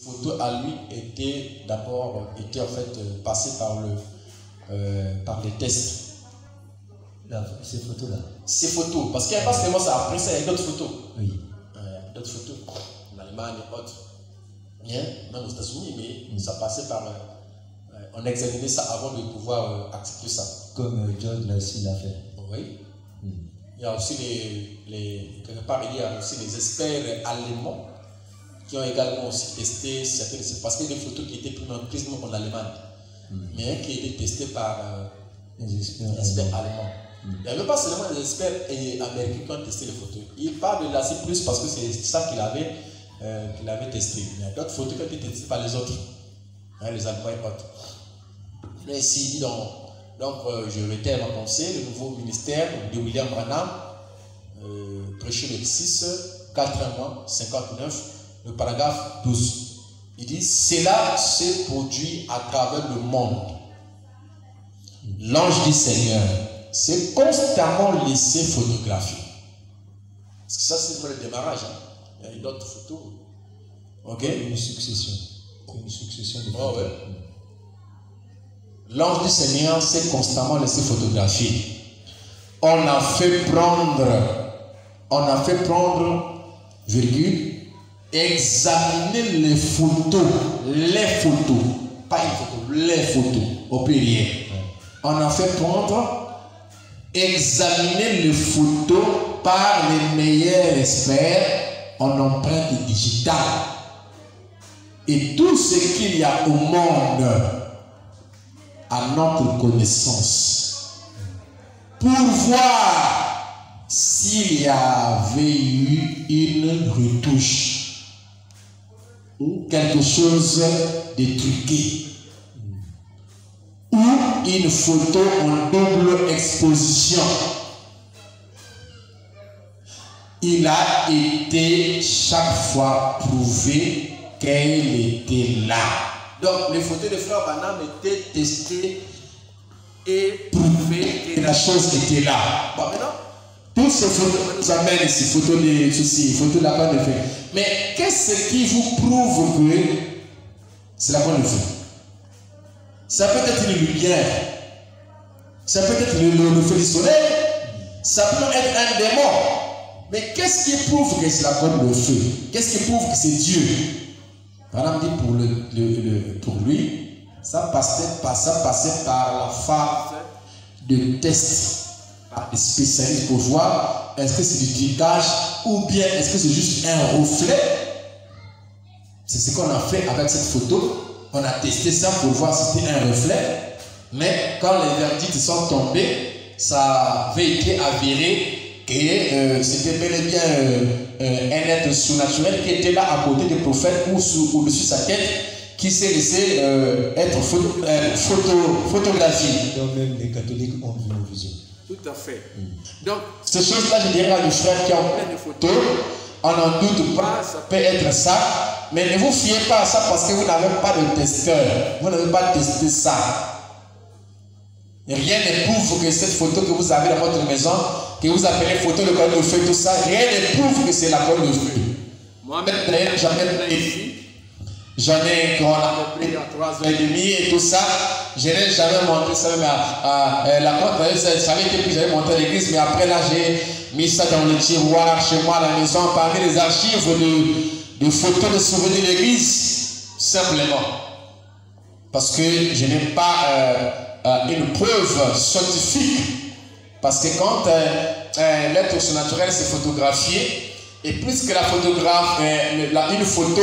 photos à lui étaient d'abord en fait passées par les tests. Là, ces photos-là. Ces photos, parce qu'il n'y a pas seulement ça, après ça, il y a d'autres photos. Oui. D'autres photos, en Allemagne et autres. Bien, même aux États-Unis, mais ça passait par. On examinait ça avant de pouvoir accepter ça. Comme George Lacy l'a fait. Oui. Il y a aussi quelque part, il y a aussi les experts allemands qui ont également aussi testé certaines. Parce qu'il y a des photos qui étaient prises en prisme en Allemagne, mais qui étaient testées par les experts allemands. Il n'y avait pas seulement les experts américains qui ont testé les photos. Il parle de Lacy plus parce que c'est ça qu'il avait testé. Il y a d'autres photos qui ont été testées par les autres, les Allemands et autres. Mais ici, il dit donc je réitère ma pensée, le nouveau ministère de William Branham, prêché le 6, 4 mois, 59, le paragraphe 12. Il dit, cela se produit à travers le monde. L'ange du Seigneur s'est constamment laissé photographier. Parce que ça, c'est pour le démarrage. Il y a d'autres photos. Ok? Une succession. Une succession de photos. Oh, ouais. L'ange du Seigneur s'est constamment laissé photographier. On a fait prendre, virgule, examiner les photos, pas une photo, les photos, au pluriel. On a fait prendre, examiner les photos par les meilleurs experts en empreinte digitale. Et tout ce qu'il y a au monde à notre connaissance pour voir s'il y avait eu une retouche ou quelque chose de truqué ou une photo en double exposition. Il a été chaque fois prouvé qu'elle était là. Donc les photos de frère Branham étaient testées et prouvées que la chose était là. Bon, maintenant, toutes ces photos nous amènent ici, photos de ceci, photos de la bonne fée. Mais qu'est-ce qui vous prouve que c'est la bonne fée? Ça peut être une lumière, ça peut être le feu du soleil, ça peut être un démon. Mais qu'est-ce qui prouve que c'est la bonne feu? Qu'est-ce qui prouve que c'est Dieu? Madame dit pour lui, ça passait par la phase de test par des spécialistes pour voir est-ce que c'est du trucage ou bien est-ce que c'est juste un reflet. C'est ce qu'on a fait avec cette photo. On a testé ça pour voir si c'était un reflet. Mais quand les verdicts sont tombés, ça avait été avéré que c'était bel et bien un être surnaturel qui était là à côté du prophète ou au-dessus de sa tête, qui s'est laissé être photographié. Donc même les catholiques ont vu nos visions. Tout à fait. Donc, ces choses-là, je dirais à nos frères qui ont plein de photos, on n'en doute pas, ça peut être ça, mais ne vous fiez pas à ça parce que vous n'avez pas de testeur, vous n'avez pas testé ça. Rien ne prouve que cette photo que vous avez dans votre maison, que vous appelez photo de corps de feu, tout ça, rien ne prouve que c'est la corps de feu. Moi-même, j'en ai qu'on a pris dans 3h30 et tout ça. Je n'ai jamais montré ça même à la porte. Ça savait que j'avais monté à l'église, mais après là, j'ai mis ça dans le tiroir chez moi à la maison, parmi les archives de photos de souvenirs de l'église, simplement. Parce que je n'ai pas une preuve scientifique. Parce que quand l'être surnaturel s'est photographié, et puisque la photographe, une photo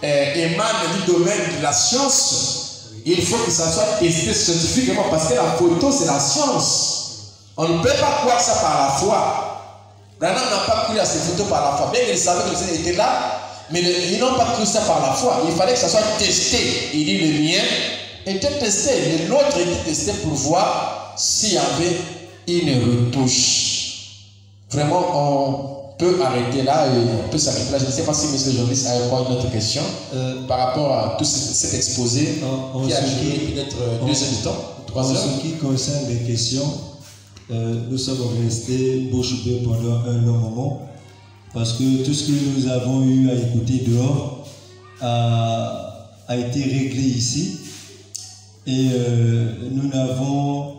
émane du domaine de la science, il faut que ça soit testé scientifiquement parce que la photo c'est la science. On ne peut pas croire ça par la foi. Branham n'a pas cru à ces photos par la foi. Bien qu'il savait que le Seigneur était là, mais ils n'ont pas cru ça par la foi. Il fallait que ça soit testé. Il dit le mien était testé, mais l'autre était testé pour voir s'il y avait une retouche. Vraiment, on peut arrêter là et on peut s'arrêter là. Je ne sais pas si M. Joris a encore une autre question par rapport à tout cet exposé qui a duré peut-être 2 heures de temps, 3 heures. En ce qui concerne les questions, nous sommes restés bouche bée pendant un long moment parce que tout ce que nous avons eu à écouter dehors a été réglé ici et nous n'avons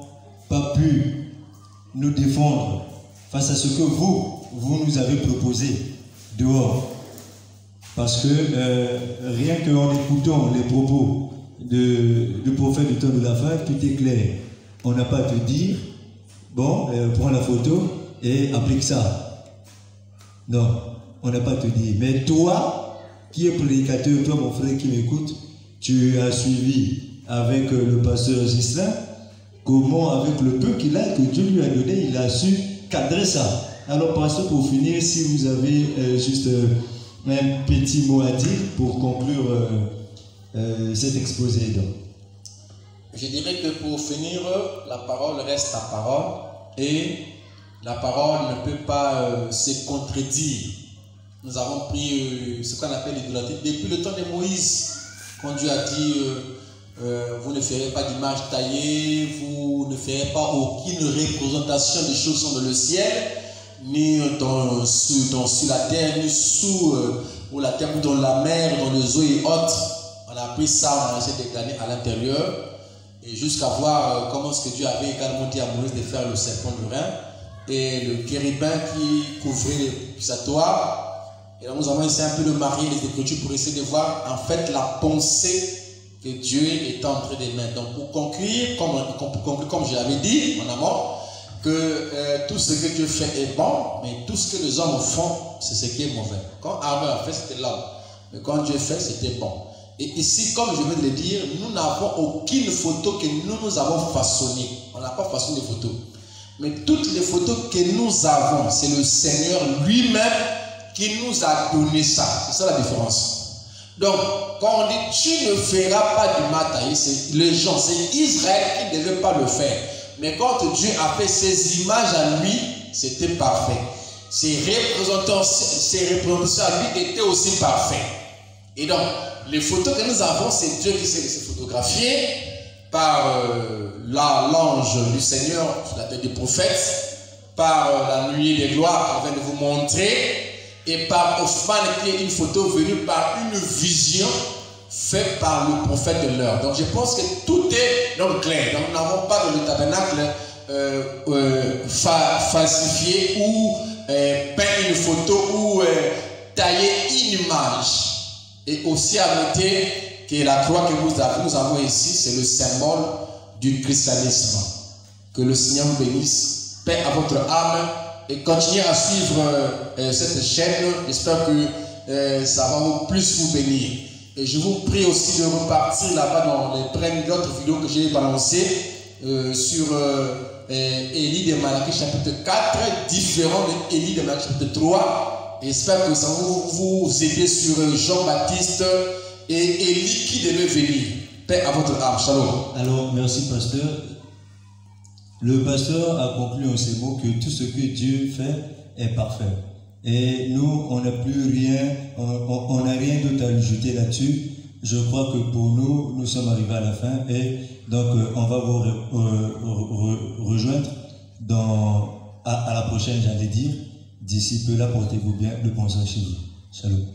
pas pu nous défendre face à ce que vous nous avez proposé dehors. Parce que rien qu'en écoutant les propos du prophète du temps de la fin, tout est clair. On n'a pas à te dire, bon, prends la photo et applique ça. Non, on n'a pas à te dire. Mais toi, qui es prédicateur, toi mon frère qui m'écoute, tu as suivi avec le pasteur Gislain, comment avec le peu qu'il a, que Dieu lui a donné, il a su cadrer ça. Alors pasteur, pour finir, si vous avez juste un petit mot à dire pour conclure cet exposé. Donc. Je dirais que pour finir, la parole reste la parole et la parole ne peut pas se contredire. Nous avons pris ce qu'on appelle l'idolâtrie depuis le temps de Moïse, quand Dieu a dit vous ne ferez pas d'image taillée, vous ne ferez pas aucune représentation des choses dans le ciel, ni sur la terre, ni sous ou la terre, ou dans la mer, dans les eaux et autres. On a pris ça, on a essayé de gagner à l'intérieur, et jusqu'à voir comment est-ce que Dieu avait également dit à Moïse de faire le serpent du Rhin et le chérubin qui couvrait les accusatoires. Et là, nous avons essayé un peu de marier les Écritures pour essayer de voir en fait la pensée que Dieu est en train de mettre. Donc pour conclure, comme je l'avais dit en amont, que tout ce que Dieu fait est bon, mais tout ce que les hommes font, c'est ce qui est mauvais. Quand Aaron a fait, c'était l'homme. Mais quand Dieu fait, c'était bon. Et ici, comme je viens de le dire, nous n'avons aucune photo que nous avons façonnée. On n'a pas façonné de photos. Mais toutes les photos que nous avons, c'est le Seigneur lui-même qui nous a donné ça. C'est ça la différence. Donc, quand on dit tu ne feras pas du mataï, c'est les gens, c'est Israël qui ne devait pas le faire. Mais quand Dieu a fait ses images à lui, c'était parfait. Ses représentations à lui étaient aussi parfaites. Et donc, les photos que nous avons, c'est Dieu qui s'est laissé photographier par l'ange du Seigneur sur la tête des prophètes, par la nuée des gloires qu'on vient de vous montrer, et par Ophman qui est une photo venue par une vision faite par le prophète de l'heure. Donc je pense que tout est dans le clair. Donc nous n'avons pas dans le tabernacle falsifié ou peint une photo ou taillé une image. Et aussi à noter que la croix que nous avons ici, c'est le symbole du christianisme. Que le Seigneur vous bénisse, paix à votre âme, et continuez à suivre cette chaîne. J'espère que ça va plus vous bénir. Et je vous prie aussi de repartir là-bas dans les d'autres vidéos que j'ai balancées sur Élie de Malachie chapitre 4, différents d'Élie de Malachie chapitre 3. J'espère que ça va vous aider sur Jean-Baptiste et Élie qui devait venir. Paix à votre âme. Shalom. Alors, merci pasteur. Le pasteur a conclu en ces mots que tout ce que Dieu fait est parfait. Et nous, on n'a plus rien, on n'a rien d'autre à ajouter là-dessus. Je crois que pour nous, nous sommes arrivés à la fin et donc on va vous rejoindre à la prochaine, j'allais dire. D'ici peu là, portez-vous bien, le bonsoir chez vous. Shalom.